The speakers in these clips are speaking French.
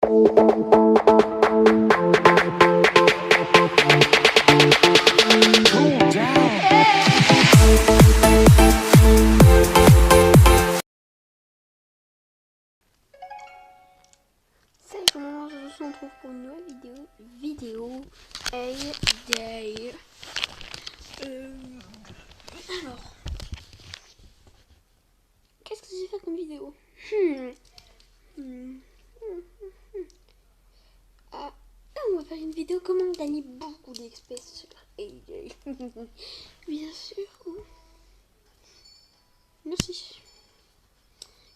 Salut tout le monde, on se retrouve pour une nouvelle vidéo Hey Day. Alors, qu'est-ce que j'ai fait comme vidéo? Ah, on va faire une vidéo comment gagner beaucoup d'XP sur Hey Day. Bien sûr. Merci.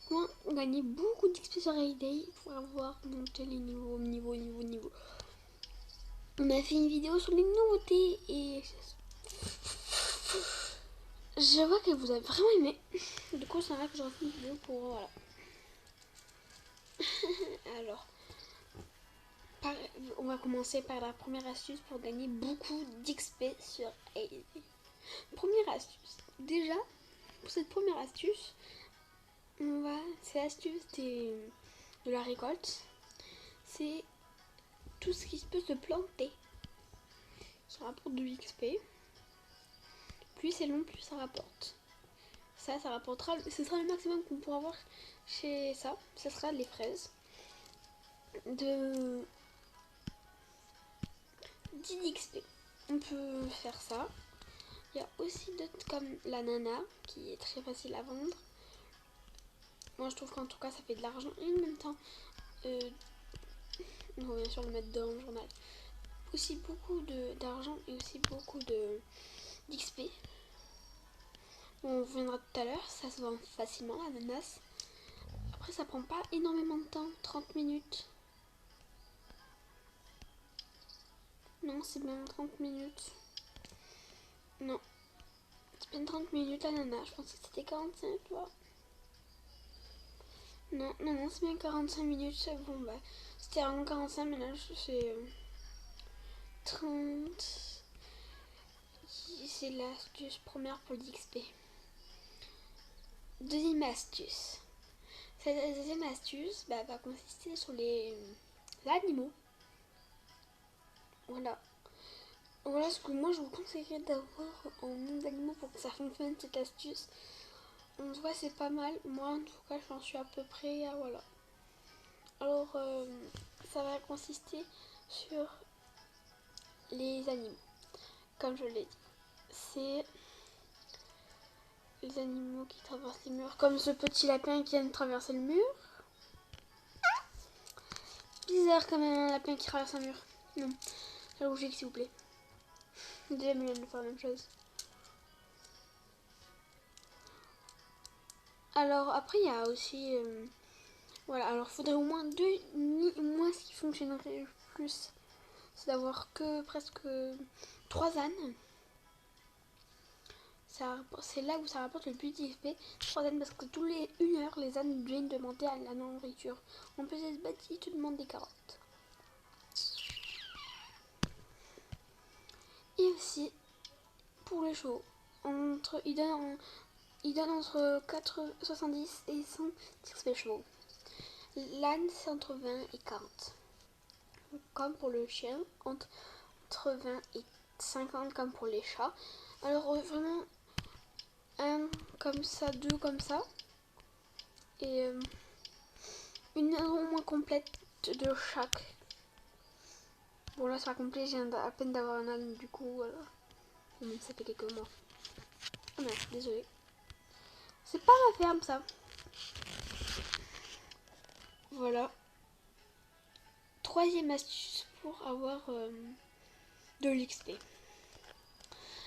Comment gagner beaucoup d'XP sur Hey Day pour avoir monté les niveaux. On a fait une vidéo sur les nouveautés et je vois que vous avez vraiment aimé. Du coup, c'est vrai que j'aurais fait une vidéo pour voilà. Alors, on va commencer par la première astuce pour gagner beaucoup d'XP sur AD. Première astuce. Déjà, pour cette première astuce, c'est l'astuce de la récolte. C'est tout ce qui peut se planter. Ça rapporte de l'XP. Plus c'est long, plus ça rapporte. Ça rapportera, ce sera le maximum qu'on pourra avoir chez ça. Ce sera les fraises. De 10 XP. On peut faire ça. Il y a aussi d'autres comme l'ananas qui est très facile à vendre. Moi je trouve qu'en tout cas ça fait de l'argent et en même temps on va bien sûr le mettre dans le journal. Aussi beaucoup d'argent et aussi beaucoup d'XP. On reviendra tout à l'heure, ça se vend facilement l'ananas. Après ça prend pas énormément de temps, 30 minutes. Non, c'est bien 30 minutes. Non, c'est bien 30 minutes l'ananas, je pensais que c'était 45, tu vois. Non, c'est bien 45 minutes, c'est bon, bah, c'était avant 45, mais là, c'est 30. C'est l'astuce première pour l'XP. Deuxième astuce. Cette deuxième astuce va consister sur les animaux. Voilà ce que moi je vous conseillerais d'avoir en nombre d'animaux pour que ça fonctionne cette astuce. En tout cas c'est pas mal. Moi en tout cas j'en suis à peu près à voilà. Alors ça va consister sur les animaux. Comme je l'ai dit. C'est les animaux qui traversent les murs. Comme ce petit lapin qui vient de traverser le mur. Bizarre quand même un lapin qui traverse un mur. Non, la logique s'il vous plaît. Déjà Mulan de faire la même chose. Alors après il y a aussi voilà, alors il faudrait au moins moi ce qui fonctionnerait le plus c'est d'avoir que presque 3 ânes. C'est là où ça rapporte le plus d'XP. 3 ânes parce que tous les 1 heure les ânes viennent demander à la nourriture. En plus ils se battent, ils te demandent des carottes. Et aussi pour les chevaux, ils donnent entre 70 et 100 XP chevaux. L'âne c'est entre 20 et 40. Comme pour le chien, entre 20 et 50 comme pour les chats. Alors vraiment, un comme ça, 2 comme ça. Et une au moins complète de chaque. Bon là c'est pas complet, je viens à peine d'avoir un âne du coup, voilà. Même ça fait quelques mois. Ah merde, désolé. C'est pas ma ferme ça. Voilà. Troisième astuce pour avoir de l'XP.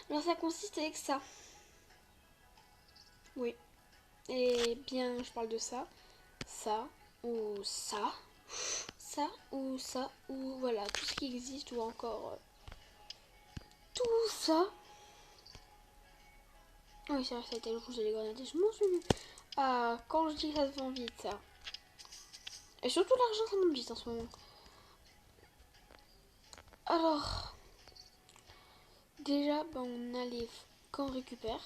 Alors ça consiste avec ça. Oui. Et bien je parle de ça. Ça ou ça. Ça ou ça ou voilà. Tout ce qui existe ou encore tout ça. Ah oui c'est vrai, ça a été le rouge et les grenadiers. Je m'en souviens. Ah, quand je dis que ça se vend vite ça. Et surtout l'argent ça monte vite en ce moment. Alors, déjà, on a les quand on récupère.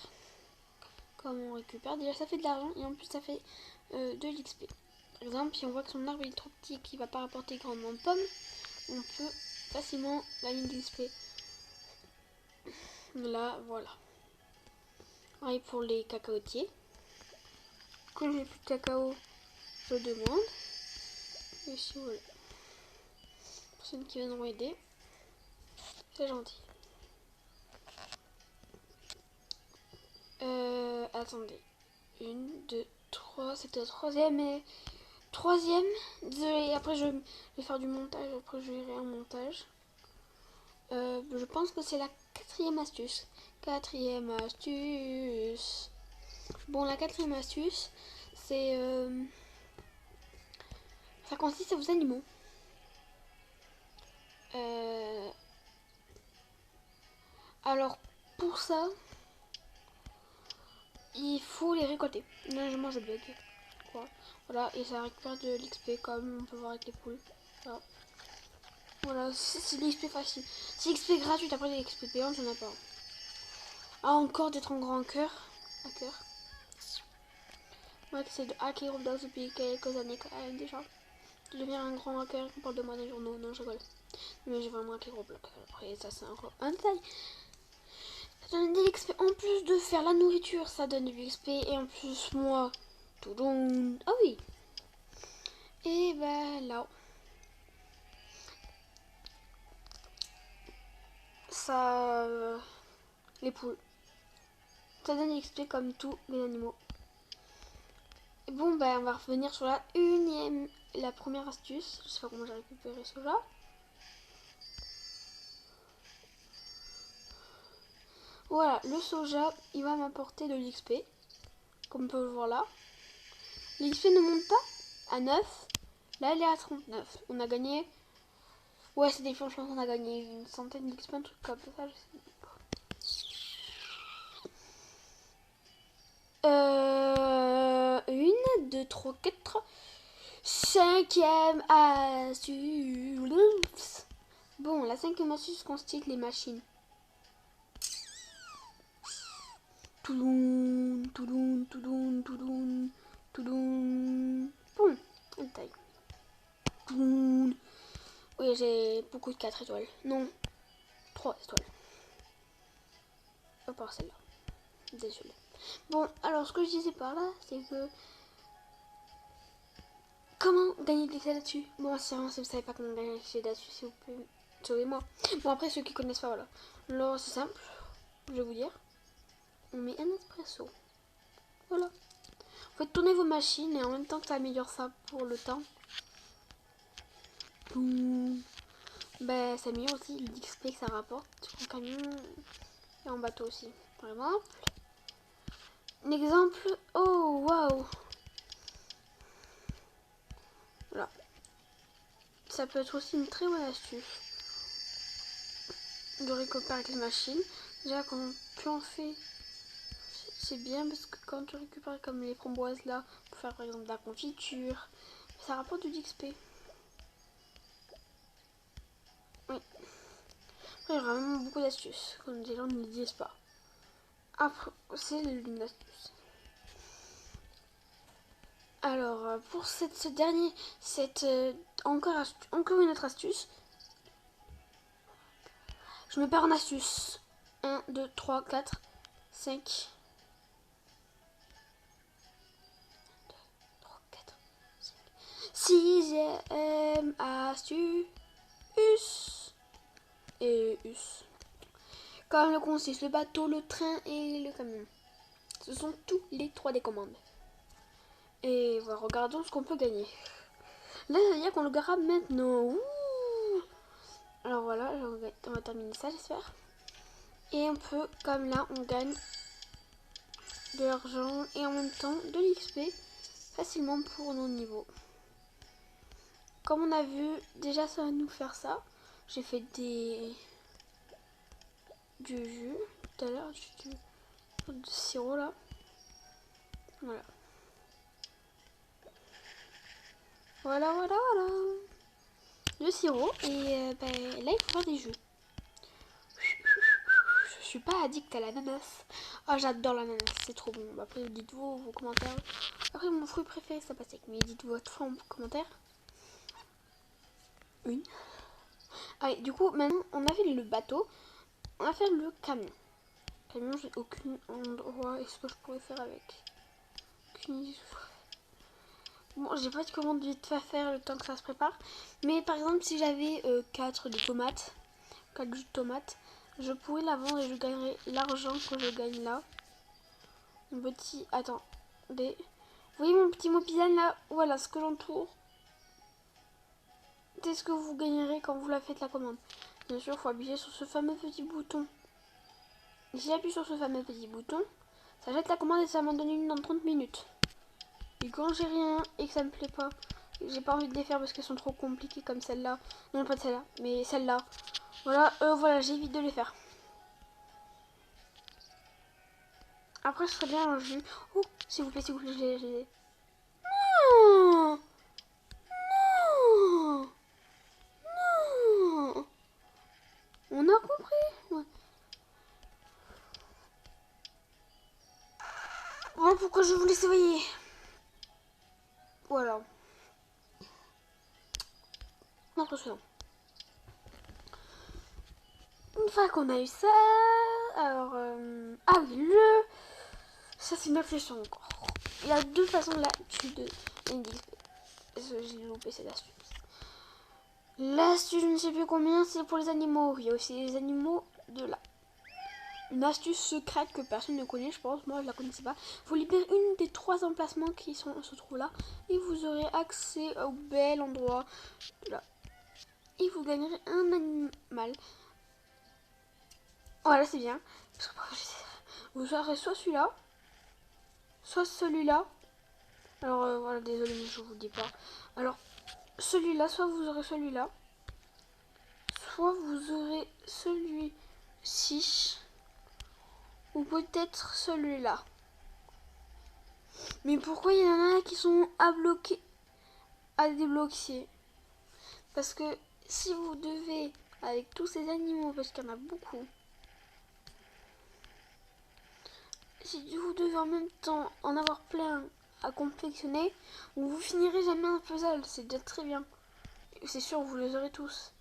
Comme on récupère, déjà ça fait de l'argent et en plus ça fait de l'XP. Par exemple, si on voit que son arbre est trop petit et qu'il va pas rapporter grandement de pommes, on peut facilement gagner de l'XP. Là, voilà. Pareil pour les cacaotiers. Quand j'ai plus de cacao, je demande. Et ici, voilà. Personne qui viendront aider. C'est gentil. Attendez. 1, 2, 3. C'était la troisième et... Troisième. Désolée, après je vais faire du montage. Après je verrai un montage. Je pense que c'est la quatrième astuce. Quatrième astuce. Bon, la quatrième astuce, c'est... ça consiste à vos animaux. Alors, pour ça, il faut les récolter. Non, moi je bug. Quoi. Voilà, et ça récupère de l'XP comme on peut voir avec les poules. Voilà, voilà, c'est de l'XP facile. C'est l'XP gratuite, après les XP payantes, j'en ai pas. Ah, encore d'être en grand cœur. Hacker. Moi qui essaie de hacker Roblox depuis quelques années quand même déjà. De devenir un grand hacker qui parle de moi dans les journaux. Non, je rigole. Mais j'ai vraiment hacké Roblox. Après, ça c'est encore un détail. Ça donne de l'XP. En plus de faire la nourriture, ça donne de l'XP. Et en plus, moi. Tout donc. Ah oui. Et ben là. Ça. Les poules. Ça donne de l'XP comme tous les animaux. Et bon, ben on va revenir sur la première astuce. Je sais pas comment j'ai récupéré cela. Voilà, le soja, il va m'apporter de l'XP. Comme on peut le voir là. L'XP ne monte pas à 9. Là, elle est à 39. On a gagné... Ouais, c'est des je pense qu'on a gagné une centaine d'XP, un truc comme ça, je sais pas. 1, 2, 3, 4. Cinquième astuce. Bon, la cinquième astuce consiste les machines. Touloun, touloun, touloun, touloun, touloun. Bon, une taille. Touloun. Oui, j'ai beaucoup de 4 étoiles. Non, 3 étoiles. À part celle-là. Désolé. Bon, alors ce que je disais par là, c'est que... Comment gagner de l'XP là-dessus? Bon, si vous ne savez pas comment gagner de l'XP là-dessus, s'il vous plaît, sauvez-moi. Bon, après, ceux qui connaissent pas, voilà. Alors, c'est simple, je vais vous dire. On met un espresso. Voilà. Vous faites tourner vos machines et en même temps que ça améliore ça pour le temps. Boum. Ben, ça améliore aussi l'XP que ça rapporte en camion et en bateau aussi. Par exemple. Un exemple. Oh, waouh. Voilà. Ça peut être aussi une très bonne astuce de récupérer avec les machines. Déjà, quand tu en fais, c'est bien parce que quand tu récupères comme les framboises là, pour faire par exemple de la confiture, ça rapporte de l'XP. Oui. Après, il y a vraiment beaucoup d'astuces, comme des gens ne le disent pas. Après, c'est une astuce. Alors, pour encore une autre astuce. Je me perds en astuce. 1, 2, 3, 4, 5. 6e astuce. Et us. Comme le consiste le bateau, le train et le camion. Ce sont tous les 3 des commandes. Et voilà, regardons ce qu'on peut gagner. Là, ça veut dire qu'on le grabe maintenant. Ouh. Alors voilà, on va terminer ça, j'espère. Et on peut, comme là, on gagne de l'argent et en même temps de l'XP facilement pour nos niveaux. Comme on a vu, déjà ça va nous faire ça. J'ai fait du jus tout à l'heure, du sirop là. Voilà. Voilà, voilà, voilà. Le sirop et ben, là il faut faire des jus. suis pas addict à l'ananas. Ah, j'adore l'ananas, c'est trop bon. Bah, après, dites-vous vos commentaires. Après, mon fruit préféré, c'est la pastèque. Mais dites votre fruit en commentaire. Une. Ah, et du coup, maintenant, on a fait le bateau. On va faire le camion. Camion, j'ai aucun endroit. Est-ce que je pourrais faire avec? Aucune idée. Bon, j'ai pas de commande vite fait à faire le temps que ça se prépare. Mais par exemple, si j'avais 4 de tomates, 4 jus de tomates, je pourrais la vendre et je gagnerais l'argent que je gagne là. Mon petit... Attends. Vous voyez mon petit mot pisane là? Voilà ce que j'entoure. C'est ce que vous gagnerez quand vous la faites la commande. Bien sûr, il faut appuyer sur ce fameux petit bouton. Et si j'appuie sur ce fameux petit bouton, ça jette la commande et ça m'en donne une dans 30 minutes. Et quand j'ai rien et que ça me plaît pas, j'ai pas envie de les faire parce qu'elles sont trop compliquées comme celle-là. Non, pas de celle-là, mais celle-là. Voilà, voilà, j'évite de les faire. Après, ce serait bien un jus. Oh, s'il vous plaît, j'ai... Non! Non! Non! On a compris. Ouais. Voilà pourquoi je voulais essayer. Voilà. Impressionnant. Une fois qu'on a eu ça, alors ah oui, ça c'est une réflexion encore. Il y a 2 façons là de j'ai loupé cette astuce. L'astuce, je ne sais plus combien, c'est pour les animaux. Il y a aussi les animaux de là. Une astuce secrète que personne ne connaît, je pense. Moi, je la connaissais pas. Vous libérez une des 3 emplacements qui se trouvent là et vous aurez accès au bel endroit de là. Et vous gagnerez un animal. Voilà, c'est bien. Vous aurez soit celui-là, soit celui-là. Alors voilà, désolé, mais je vous dis pas. Alors, celui-là, soit vous aurez celui-là, soit vous aurez celui-ci, ou peut-être celui-là. Mais pourquoi il y en a qui sont à débloquer? Parce que si vous devez, avec tous ces animaux, parce qu'il y en a beaucoup, si vous devez en même temps en avoir plein à confectionner, vous finirez jamais un puzzle, c'est déjà très bien. C'est sûr, vous les aurez tous.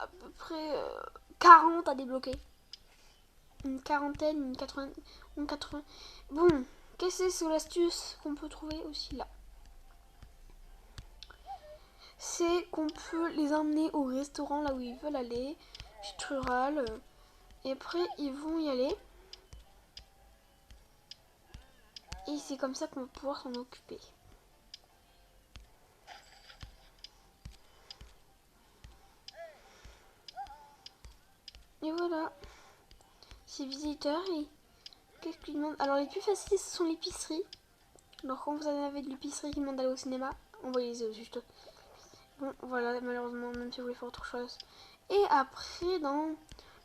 À peu près 40 à débloquer. Une quarantaine, une 80. Bon, qu'est-ce que c'est l'astuce qu'on peut trouver aussi là? C'est qu'on peut les emmener au restaurant là où ils veulent aller, petite rurale, et après ils vont y aller. Et c'est comme ça qu'on va pouvoir s'en occuper. Et voilà. Ces visiteurs, qu'est-ce qu'ils demandent? Alors les plus faciles, ce sont l'épicerie. Alors quand vous en avez de l'épicerie qui demande d'aller au cinéma, envoyez-les juste. Bon, voilà, malheureusement, même si vous voulez faire autre chose. Et après, dans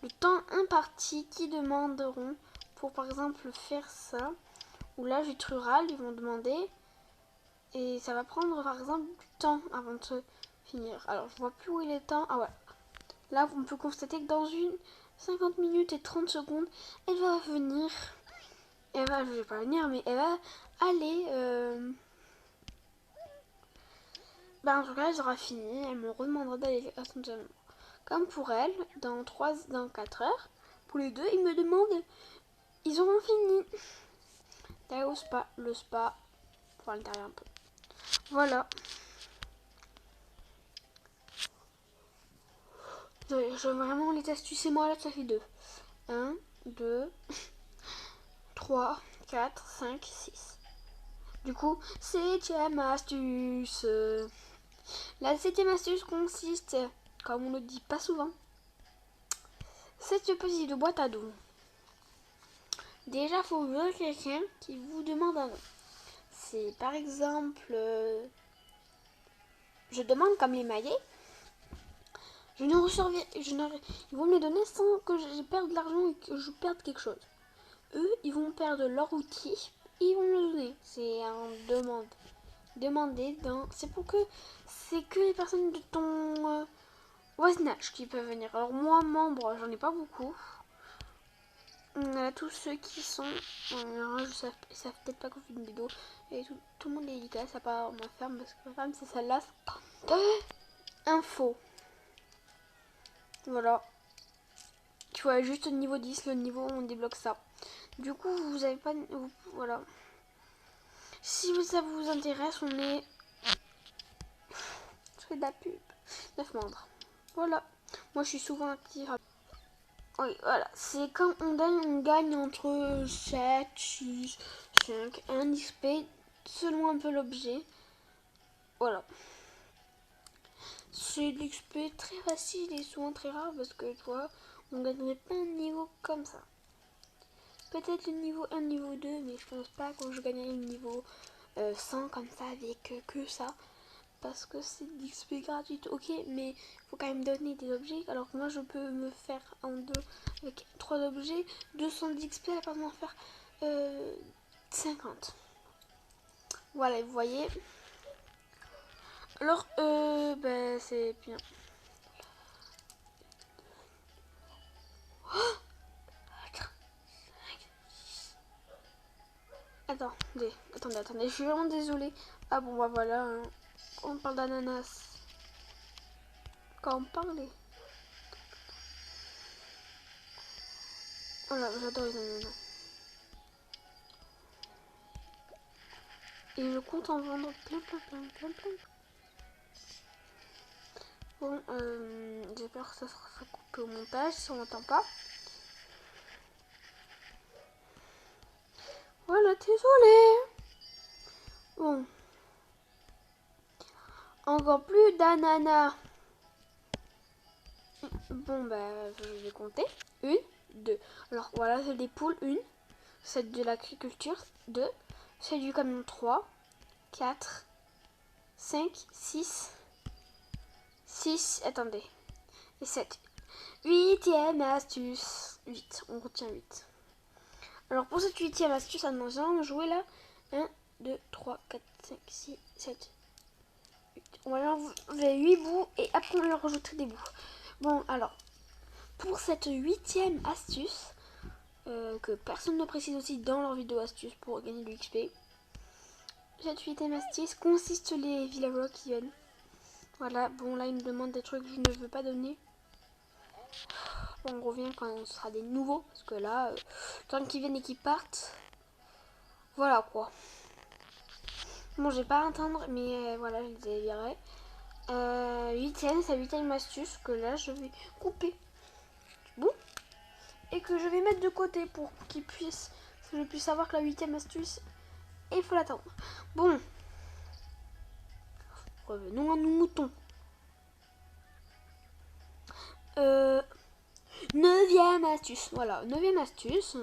le temps imparti, qui demanderont pour, par exemple, faire ça, ou là, gîte rural, ils vont demander, et ça va prendre, par exemple, du temps avant de se finir. Alors, je vois plus où il est le temps. Ah ouais. Là, on peut constater que dans une 50 minutes et 30 secondes, elle va venir. Je vais pas venir, mais elle va aller... en tout cas, elle aura fini. Elle me redemandera d'aller à son salon. Comme pour elle, dans 4 heures, pour les deux, ils me demandent, ils auront fini. D'aller au spa, le spa, pour l'intérieur un peu. Voilà. Je vraiment les astuces et moi là, ça fait 2. 1, 2, 3, 4, 5, 6. Du coup, 7e astuce. La 7e astuce consiste, comme on ne le dit pas souvent, cette petite boîte à dos. Déjà, il faut ouvrir quelqu'un qui vous demande un nom. C'est par exemple, je demande comme les maillets. Ils vont me les donner sans que je perde de l'argent et que je perde quelque chose. Eux, ils vont perdre leur outil et ils vont me le donner. C'est un demande. Demander dans. C'est que les personnes de ton voisinage qui peuvent venir. Alors moi, membre, j'en ai pas beaucoup. Voilà, tous ceux qui sont ils savent peut-être pas qu'on fait une vidéo. Et tout le monde est dédicace à part ma femme, parce que ma femme c'est celle-là. Info. Voilà. Tu vois, juste au niveau 10, le niveau où on débloque ça. Du coup, vous avez pas... voilà. Si ça vous intéresse, on est... Je fais de la pub. 9 membres. Voilà. Moi, je suis souvent active. Oui, voilà. C'est quand on gagne entre 7, 6, 5, 1 XP, selon un peu l'objet. Voilà. C'est de l'XP très facile et souvent très rare parce que, tu vois, on gagnerait pas un niveau comme ça. Peut-être le niveau 1, niveau 2, mais je pense pas que je gagnerai le niveau 100 comme ça avec que ça. Parce que c'est de l'XP gratuite, ok, mais il faut quand même donner des objets. Alors que moi, je peux me faire en deux avec 3 objets, 200 d'XP, à part m'en faire 50. Voilà, vous voyez. Alors, ben, c'est bien. Attendez, je suis vraiment désolée. Ah bon, bah voilà, hein. On parle d'ananas. Quand on parlait. Voilà, j'adore les ananas. Et je compte en vendre plein. Bon, j'espère que ça sera coupé au montage si on n'entend pas. Voilà, désolé. Bon. Encore plus d'ananas. Bon, bah, je vais compter. 1, 2. Alors, voilà, c'est des poules. 1. C'est de l'agriculture. 2. C'est du camion. 3, 4, 5, 6. Attendez. Et 7. 8e astuce. 8. On retient 8. Alors, pour cette 8e astuce, on va jouer là. 1, 2, 3, 4, 5, 6, 7, 8. On va enlever 8 bouts et après on leur rajouter des bouts. Bon, alors, pour cette 8e astuce, que personne ne précise aussi dans leur vidéo astuce pour gagner du XP, cette 8e astuce consiste les villageois qui viennent. Voilà, bon là ils me demandent des trucs que je ne veux pas donner. Bon, on revient quand on sera des nouveaux, parce que là, tant qu'ils viennent et qu'ils partent, voilà quoi. Bon, j'ai pas à attendre, mais voilà, je les virerai. 8e, c'est la 8e astuce que là je vais couper. Bon. Et que je vais mettre de côté pour qu'ils puissent, que je puisse savoir que la 8e astuce, il faut l'attendre. Bon. Revenons à nos moutons. 9e astuce. Voilà, 9e astuce.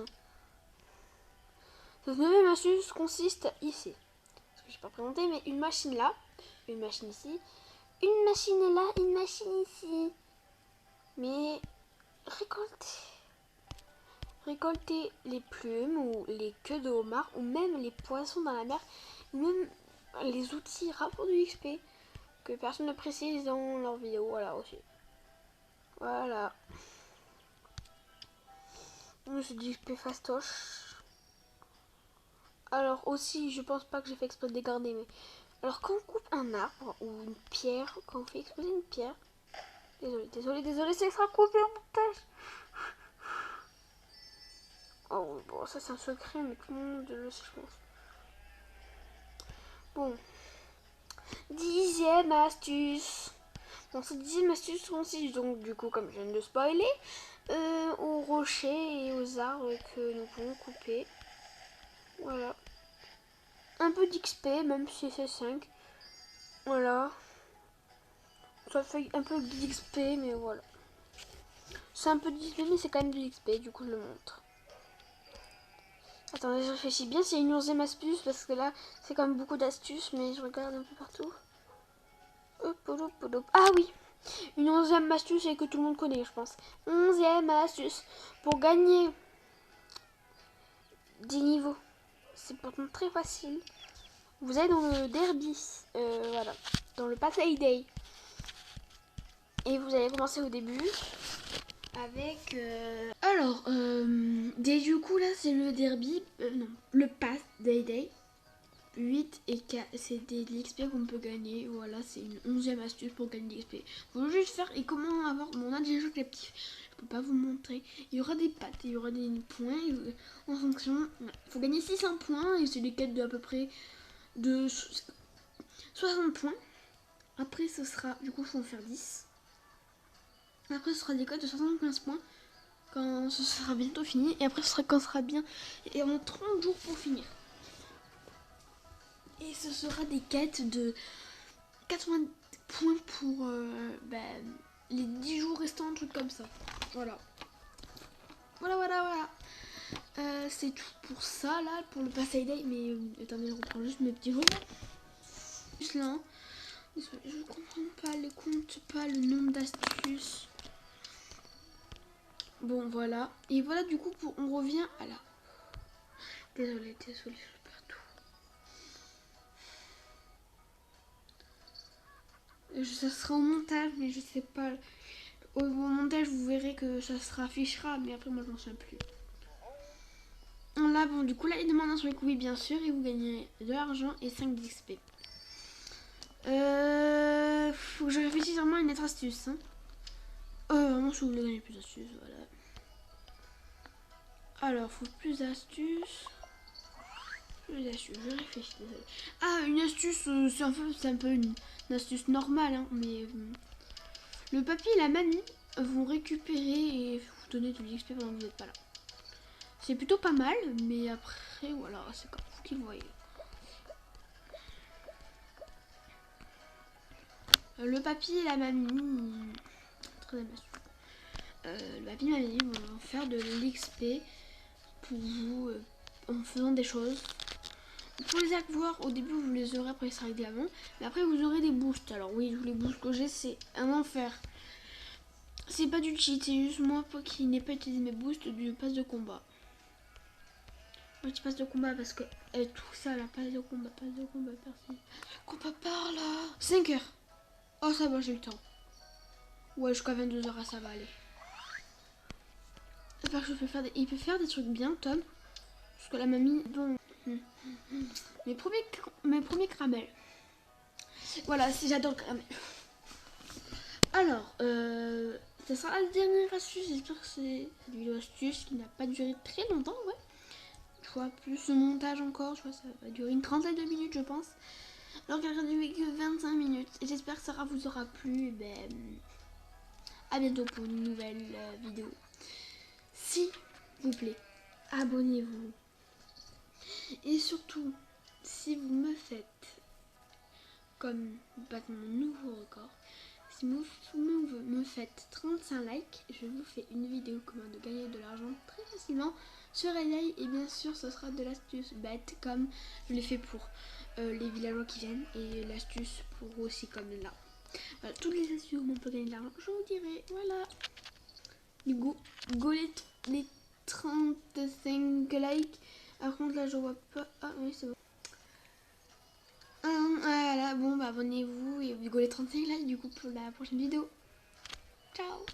Cette 9e astuce consiste ici. Parce que je n'ai pas présenté, mais une machine là, une machine ici, une machine là, une machine ici. Mais récolter les plumes ou les queues de homard ou même les poissons dans la mer, ou même les outils rapportent du XP que personne ne précise dans leur vidéo. Voilà aussi. Voilà. C'est du XP fastoche. Alors aussi, je pense pas que j'ai fait exprès de dégarder, mais alors quand on coupe un arbre ou une pierre, quand on fait exploser une pierre, désolé, c'est extra coupé en montage. Oh bon, ça c'est un secret, mais tout le monde le sait, je pense. Bon, 10e astuce. Bon, cette 10e astuce consiste donc, du coup, comme je viens de spoiler, aux rochers et aux arbres que nous pouvons couper. Voilà. Un peu d'XP, même si c'est 5. Voilà. Ça fait un peu d'XP, mais voilà. C'est un peu d'XP, mais c'est quand même de l'XP, du coup je le montre. Attendez, je réfléchis bien, c'est une 11e astuce, parce que là, c'est quand même beaucoup d'astuces, mais je regarde un peu partout. Ah oui, une 11e astuce et que tout le monde connaît, je pense. 11e astuce. Pour gagner des niveaux, c'est pourtant très facile. Vous allez dans le derby, voilà, dans le payday. Et vous allez commencer au début avec... Alors, du coup là c'est le derby, non, le pass day 8 et 4, c'est de l'XP qu'on peut gagner. Voilà, c'est une 11e astuce pour gagner de l'XP. Faut juste faire, et comment avoir, bon, on a déjà joué les petits, je peux pas vous montrer. Il y aura des pattes, il y aura des points, en fonction, il faut gagner 600 points, et c'est des quêtes de à peu près de 60 points. Après ce sera, du coup faut en faire 10. Après ce sera des quêtes de 75 points. Quand ce sera bientôt fini. Et après ce sera quand ce sera bien. Et on a 30 jours pour finir. Et ce sera des quêtes de 80 points pour les 10 jours restants, un truc comme ça. Voilà. Voilà. C'est tout pour ça là, pour le Pass Day. Mais attendez, je reprends juste mes petits jours. Juste là. Je comprends pas, les compte pas le nombre d'astuces. Bon voilà. Et voilà du coup on revient à la... Désolée, je perds tout. Ça sera au montage, mais je sais pas. Au montage, vous verrez que ça se affichera, mais après, moi, je m'en souviens plus. Là, bon, du coup, là, il demande un truc, oui, bien sûr, et vous gagnez de l'argent et 5 d'XP. Faut que je réfléchisse vraiment à une autre astuce. Hein. Vraiment, si vous voulez gagner plus d'astuces, voilà. Alors, faut plus d'astuces. Je réfléchis, désolé. Ah, une astuce, c'est un peu une astuce normale, hein, mais le papy et la mamie vont récupérer et vous donner de l'XP pendant que vous n'êtes pas là. C'est plutôt pas mal, mais après, voilà, c'est comme vous qui le voyez. Le papy et la mamie, très astuce. Le papy et la mamie vont faire de l'XP pour vous en faisant des choses. Pour les avoir, au début vous les aurez, après ça arrive avant, mais après vous aurez des boosts. Alors oui, tous les boosts que j'ai, c'est un enfer. C'est pas du cheat, c'est juste moi qui n'ai pas utilisé mes boosts du pass de combat. Moi je passe de combat parce que tout ça là, passe de combat, merci. Combat par là. 5 heures. Oh ça va, j'ai le temps. Ouais, jusqu'à 22 heures, ça va aller. J'espère que je peux faire il peut faire des trucs bien, Tom. Parce que la mamie, bon. Mes premiers caramels. Voilà, si j'adore le caramel. Alors, ça sera la dernière astuce. J'espère que c'est une vidéo astuce qui n'a pas duré très longtemps, ouais. Je vois plus le montage encore, je vois ça va durer une trentaine de minutes, je pense. Alors qu'elle a duré que 25 minutes. Et j'espère que ça vous aura plu. Et ben, à bientôt pour une nouvelle vidéo. S'il vous plaît, abonnez-vous. Et surtout, si vous me faites comme battre mon nouveau record, si vous me faites 35 likes, je vous fais une vidéo comment de gagner de l'argent très facilement sur LA. Et bien sûr, ce sera de l'astuce bête comme je l'ai fait pour les villageois qui viennent, et l'astuce pour aussi comme là. Voilà, toutes les astuces où on peut gagner de l'argent, je vous dirai. Voilà. Du coup, go les 35 likes. Par contre, là, je vois pas. Ah oui, c'est bon. Voilà, bon, bah abonnez-vous et go les 35 likes du coup pour la prochaine vidéo. Ciao.